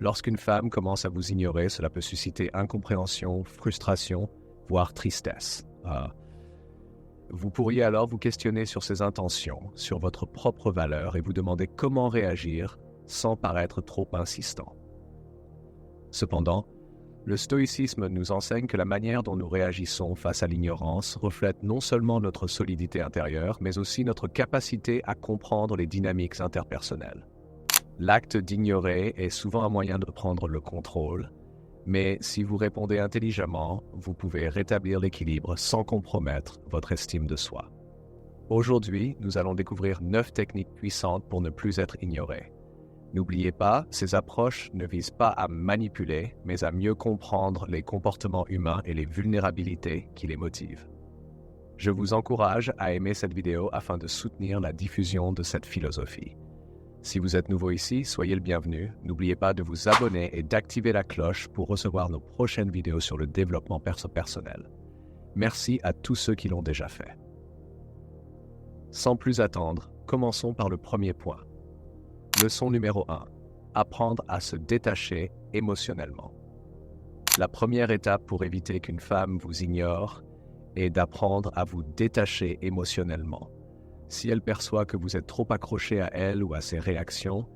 Lorsqu'une femme commence à vous ignorer, cela peut susciter incompréhension, frustration, voire tristesse. Vous pourriez alors vous questionner sur ses intentions, sur votre propre valeur et vous demander comment réagir sans paraître trop insistant. Cependant, le stoïcisme nous enseigne que la manière dont nous réagissons face à l'ignorance reflète non seulement notre solidité intérieure, mais aussi notre capacité à comprendre les dynamiques interpersonnelles. L'acte d'ignorer est souvent un moyen de prendre le contrôle, mais si vous répondez intelligemment, vous pouvez rétablir l'équilibre sans compromettre votre estime de soi. Aujourd'hui, nous allons découvrir 9 techniques puissantes pour ne plus être ignoré. N'oubliez pas, ces approches ne visent pas à manipuler, mais à mieux comprendre les comportements humains et les vulnérabilités qui les motivent. Je vous encourage à aimer cette vidéo afin de soutenir la diffusion de cette philosophie. Si vous êtes nouveau ici, soyez le bienvenu. N'oubliez pas de vous abonner et d'activer la cloche pour recevoir nos prochaines vidéos sur le développement personnel. Merci à tous ceux qui l'ont déjà fait. Sans plus attendre, commençons par le premier point. Leçon numéro 1. Apprendre à se détacher émotionnellement. La première étape pour éviter qu'une femme vous ignore est d'apprendre à vous détacher émotionnellement. Si elle perçoit que vous êtes trop accroché à elle ou à ses réactions,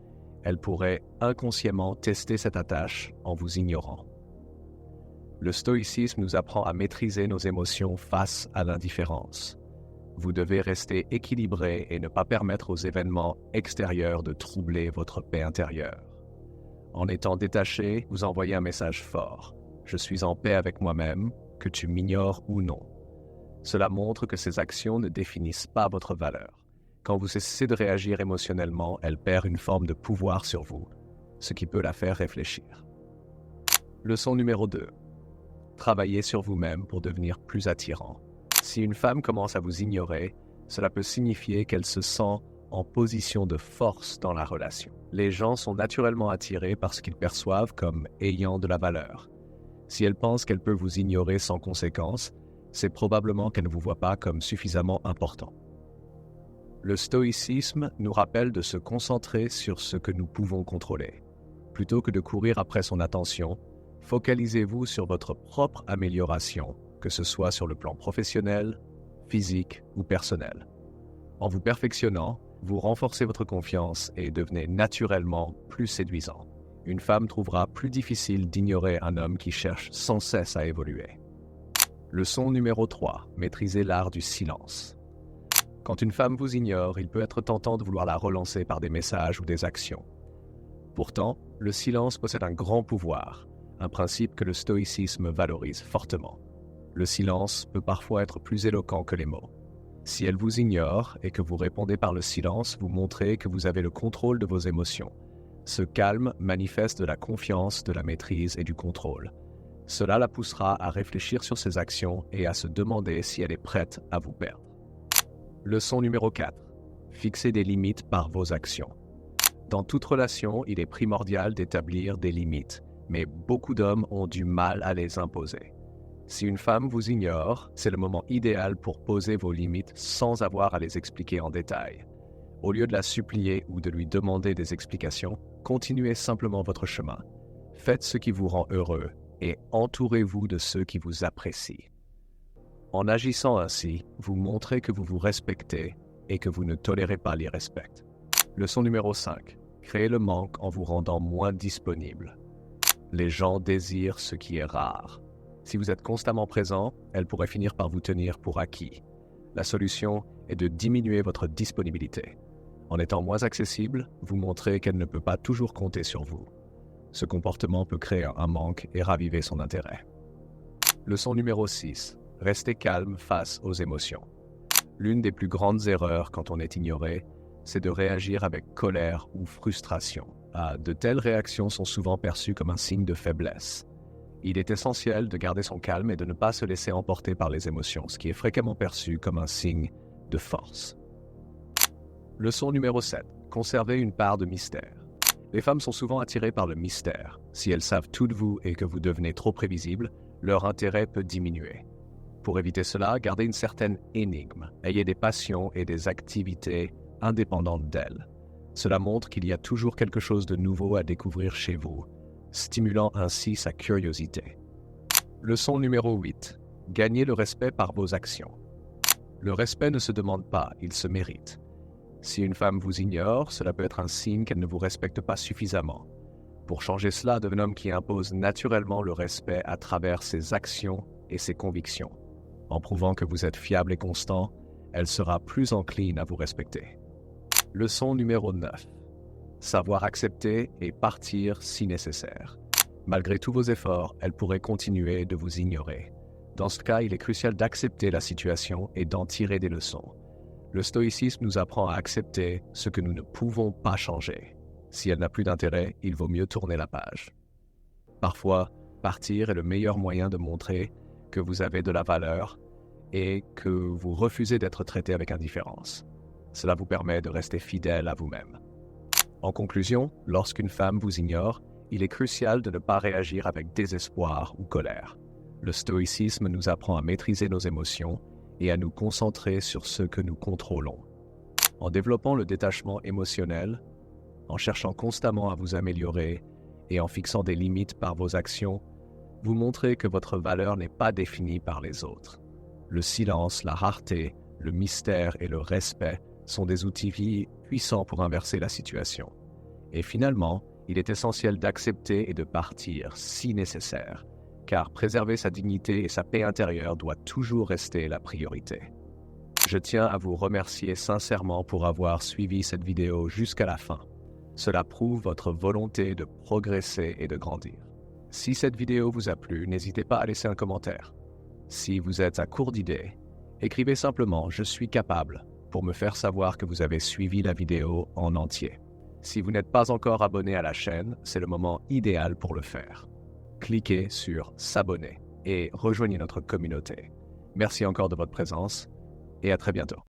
elle pourrait inconsciemment tester cette attache en vous ignorant. Le stoïcisme nous apprend à maîtriser nos émotions face à l'indifférence. Vous devez rester équilibré et ne pas permettre aux événements extérieurs de troubler votre paix intérieure. En étant détaché, vous envoyez un message fort. Je suis en paix avec moi-même, que tu m'ignores ou non. Cela montre que ces actions ne définissent pas votre valeur. Quand vous cessez de réagir émotionnellement, elle perd une forme de pouvoir sur vous, ce qui peut la faire réfléchir. Leçon numéro 2. Travaillez sur vous-même pour devenir plus attirant. Si une femme commence à vous ignorer, cela peut signifier qu'elle se sent en position de force dans la relation. Les gens sont naturellement attirés par ce qu'ils perçoivent comme ayant de la valeur. Si elle pense qu'elle peut vous ignorer sans conséquence, c'est probablement qu'elle ne vous voit pas comme suffisamment important. Le stoïcisme nous rappelle de se concentrer sur ce que nous pouvons contrôler. Plutôt que de courir après son attention, focalisez-vous sur votre propre amélioration, que ce soit sur le plan professionnel, physique ou personnel. En vous perfectionnant, vous renforcez votre confiance et devenez naturellement plus séduisant. Une femme trouvera plus difficile d'ignorer un homme qui cherche sans cesse à évoluer. Leçon numéro 3. Maîtrisez l'art du silence. Quand une femme vous ignore, il peut être tentant de vouloir la relancer par des messages ou des actions. Pourtant, le silence possède un grand pouvoir, un principe que le stoïcisme valorise fortement. Le silence peut parfois être plus éloquent que les mots. Si elle vous ignore et que vous répondez par le silence, vous montrez que vous avez le contrôle de vos émotions. Ce calme manifeste de la confiance, de la maîtrise et du contrôle. Cela la poussera à réfléchir sur ses actions et à se demander si elle est prête à vous perdre. Leçon numéro 4. Fixez des limites par vos actions. Dans toute relation, il est primordial d'établir des limites, mais beaucoup d'hommes ont du mal à les imposer. Si une femme vous ignore, c'est le moment idéal pour poser vos limites sans avoir à les expliquer en détail. Au lieu de la supplier ou de lui demander des explications, continuez simplement votre chemin. Faites ce qui vous rend heureux et entourez-vous de ceux qui vous apprécient. En agissant ainsi, vous montrez que vous vous respectez et que vous ne tolérez pas l'irrespect. Leçon numéro 5. Créez le manque en vous rendant moins disponible. Les gens désirent ce qui est rare. Si vous êtes constamment présent, elle pourrait finir par vous tenir pour acquis. La solution est de diminuer votre disponibilité. En étant moins accessible, vous montrez qu'elle ne peut pas toujours compter sur vous. Ce comportement peut créer un manque et raviver son intérêt. Leçon numéro 6. Restez calme face aux émotions. L'une des plus grandes erreurs quand on est ignoré, c'est de réagir avec colère ou frustration. De telles réactions sont souvent perçues comme un signe de faiblesse. Il est essentiel de garder son calme et de ne pas se laisser emporter par les émotions, ce qui est fréquemment perçu comme un signe de force. Leçon numéro 7. Conservez une part de mystère. Les femmes sont souvent attirées par le mystère. Si elles savent tout de vous et que vous devenez trop prévisible, leur intérêt peut diminuer. Pour éviter cela, gardez une certaine énigme. Ayez des passions et des activités indépendantes d'elles. Cela montre qu'il y a toujours quelque chose de nouveau à découvrir chez vous. stimulant ainsi sa curiosité. Leçon numéro 8. Gagnez le respect par vos actions. Le respect ne se demande pas, il se mérite. Si une femme vous ignore, cela peut être un signe qu'elle ne vous respecte pas suffisamment. Pour changer cela, devenez un homme qui impose naturellement le respect à travers ses actions et ses convictions. En prouvant que vous êtes fiable et constant, elle sera plus encline à vous respecter. Leçon numéro 9. Savoir accepter et partir si nécessaire. Malgré tous vos efforts, elle pourrait continuer de vous ignorer. Dans ce cas, il est crucial d'accepter la situation et d'en tirer des leçons. Le stoïcisme nous apprend à accepter ce que nous ne pouvons pas changer. Si elle n'a plus d'intérêt, il vaut mieux tourner la page. Parfois, partir est le meilleur moyen de montrer que vous avez de la valeur et que vous refusez d'être traité avec indifférence. Cela vous permet de rester fidèle à vous-même. En conclusion, lorsqu'une femme vous ignore, il est crucial de ne pas réagir avec désespoir ou colère. Le stoïcisme nous apprend à maîtriser nos émotions et à nous concentrer sur ce que nous contrôlons. En développant le détachement émotionnel, en cherchant constamment à vous améliorer et en fixant des limites par vos actions, vous montrez que votre valeur n'est pas définie par les autres. Le silence, la rareté, le mystère et le respect sont des outils puissants pour inverser la situation. Et finalement, il est essentiel d'accepter et de partir si nécessaire, car préserver sa dignité et sa paix intérieure doit toujours rester la priorité. Je tiens à vous remercier sincèrement pour avoir suivi cette vidéo jusqu'à la fin. Cela prouve votre volonté de progresser et de grandir. Si cette vidéo vous a plu, n'hésitez pas à laisser un commentaire. Si vous êtes à court d'idées, écrivez simplement « Je suis capable » pour me faire savoir que vous avez suivi la vidéo en entier. Si vous n'êtes pas encore abonné à la chaîne, c'est le moment idéal pour le faire. Cliquez sur « S'abonner » et rejoignez notre communauté. Merci encore de votre présence et à très bientôt.